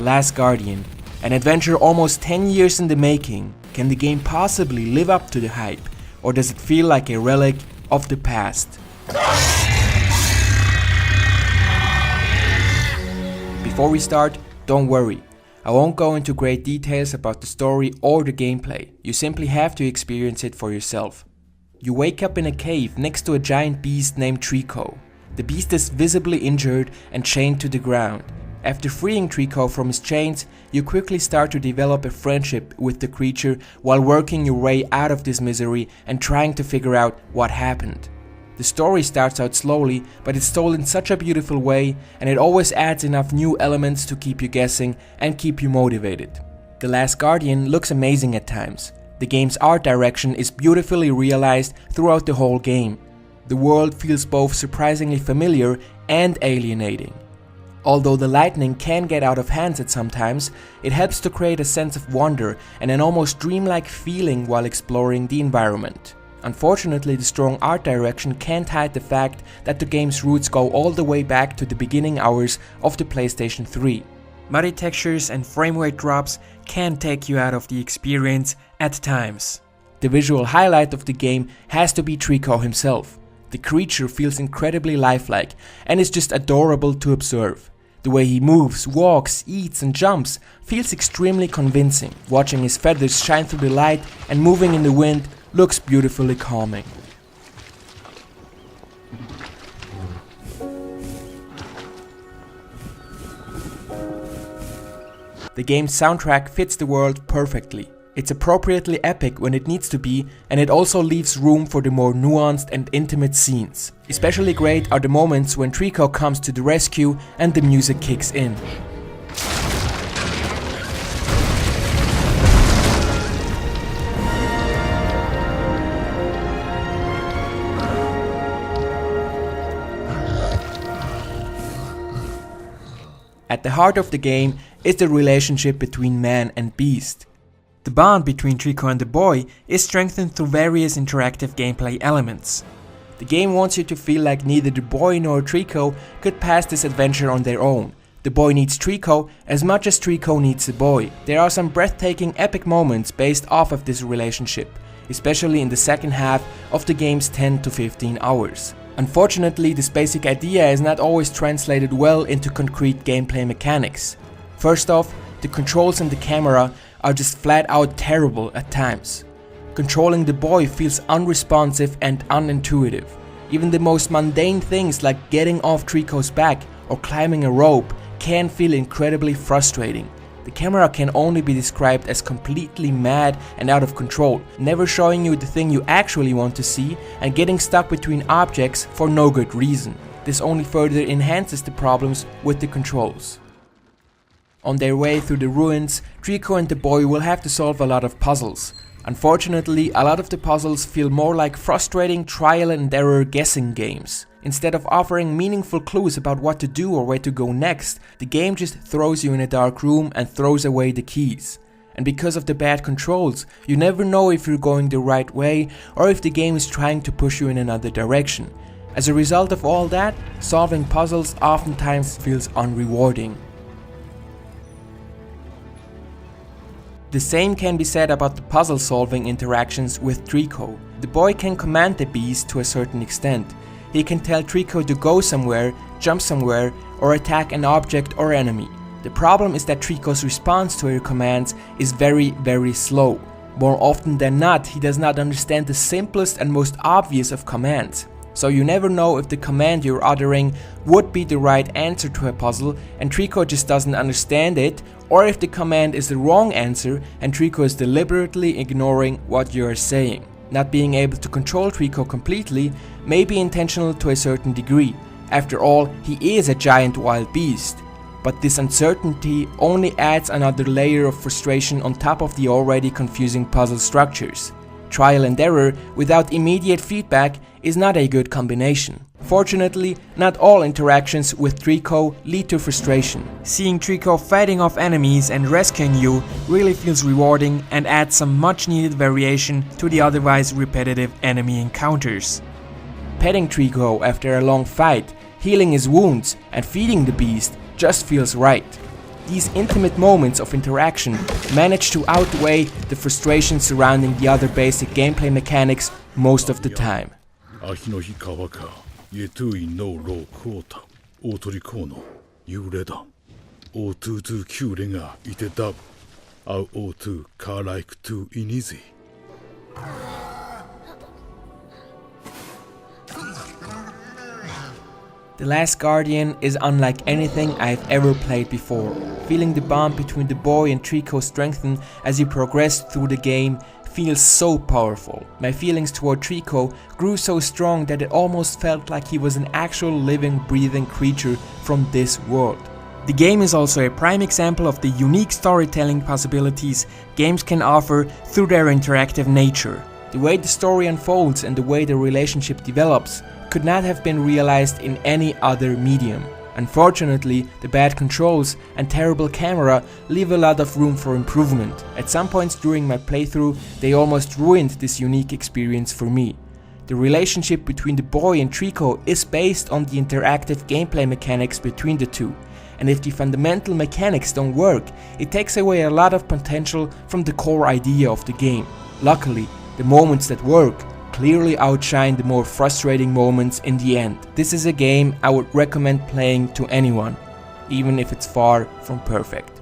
Last Guardian, an adventure almost 10 years in the making. Can the game possibly live up to the hype, or does it feel like a relic of the past? Before we start, don't worry. I won't go into great details about the story or the gameplay. You simply have to experience it for yourself. You wake up in a cave next to a giant beast named Trico. The beast is visibly injured and chained to the ground. After freeing Trico from his chains, you quickly start to develop a friendship with the creature while working your way out of this misery and trying to figure out what happened. The story starts out slowly, but it's told in such a beautiful way, and it always adds enough new elements to keep you guessing and keep you motivated. The Last Guardian looks amazing at times. The game's art direction is beautifully realized throughout the whole game. The world feels both surprisingly familiar and alienating. Although the lightning can get out of hand at some times, it helps to create a sense of wonder and an almost dreamlike feeling while exploring the environment. Unfortunately, the strong art direction can't hide the fact that the game's roots go all the way back to the beginning hours of the PlayStation 3. Muddy textures and frame rate drops can take you out of the experience at times. The visual highlight of the game has to be Trico himself. The creature feels incredibly lifelike and is just adorable to observe. The way he moves, walks, eats and jumps feels extremely convincing. Watching his feathers shine through the light and moving in the wind looks beautifully calming. The game's soundtrack fits the world perfectly. It's appropriately epic when it needs to be, and it also leaves room for the more nuanced and intimate scenes. Especially great are the moments when Trico comes to the rescue and the music kicks in. At the heart of the game is the relationship between man and beast. The bond between Trico and the boy is strengthened through various interactive gameplay elements. The game wants you to feel like neither the boy nor Trico could pass this adventure on their own. The boy needs Trico as much as Trico needs the boy. There are some breathtaking epic moments based off of this relationship, especially in the second half of the game's 10 to 15 hours. Unfortunately, this basic idea is not always translated well into concrete gameplay mechanics. First off, the controls and the camera are just flat out terrible at times. Controlling the boy feels unresponsive and unintuitive. Even the most mundane things like getting off Trico's back or climbing a rope can feel incredibly frustrating. The camera can only be described as completely mad and out of control, never showing you the thing you actually want to see and getting stuck between objects for no good reason. This only further enhances the problems with the controls. On their way through the ruins, Trico and the boy will have to solve a lot of puzzles. Unfortunately, a lot of the puzzles feel more like frustrating trial and error guessing games. Instead of offering meaningful clues about what to do or where to go next, the game just throws you in a dark room and throws away the keys. And because of the bad controls, you never know if you're going the right way or if the game is trying to push you in another direction. As a result of all that, solving puzzles oftentimes feels unrewarding. The same can be said about the puzzle-solving interactions with Trico. The boy can command the beast to a certain extent. He can tell Trico to go somewhere, jump somewhere, or attack an object or enemy. The problem is that Trico's response to your commands is very slow. More often than not, he does not understand the simplest and most obvious of commands. So you never know if the command you're uttering would be the right answer to a puzzle and Trico just doesn't understand it, or if the command is the wrong answer and Trico is deliberately ignoring what you are saying. Not being able to control Trico completely may be intentional to a certain degree. After all, he is a giant wild beast. But this uncertainty only adds another layer of frustration on top of the already confusing puzzle structures. Trial and error without immediate feedback is not a good combination. Fortunately, not all interactions with Trico lead to frustration. Seeing Trico fighting off enemies and rescuing you really feels rewarding and adds some much needed variation to the otherwise repetitive enemy encounters. Petting Trico after a long fight, healing his wounds and feeding the beast just feels right. These intimate moments of interaction manage to outweigh the frustration surrounding the other basic gameplay mechanics most of the time. あ日の日川か、イトゥイノロークォータ、オトリコーの幽霊だ。オトゥトゥキューレがいてだ。アウオトゥカーライクトゥイニゼ。The Last Guardian is unlike anything I've ever played before. Feeling the bond between the boy and Trico strengthen as you progress through the game feels so powerful. My feelings toward Trico grew so strong that it almost felt like he was an actual living, breathing creature from this world. The game is also a prime example of the unique storytelling possibilities games can offer through their interactive nature. The way the story unfolds and the way the relationship develops could not have been realized in any other medium. Unfortunately, the bad controls and terrible camera leave a lot of room for improvement. At some points during my playthrough, they almost ruined this unique experience for me. The relationship between the boy and Trico is based on the interactive gameplay mechanics between the two. And if the fundamental mechanics don't work, it takes away a lot of potential from the core idea of the game. Luckily, the moments that work clearly outshine the more frustrating moments in the end. This is a game I would recommend playing to anyone, even if it's far from perfect.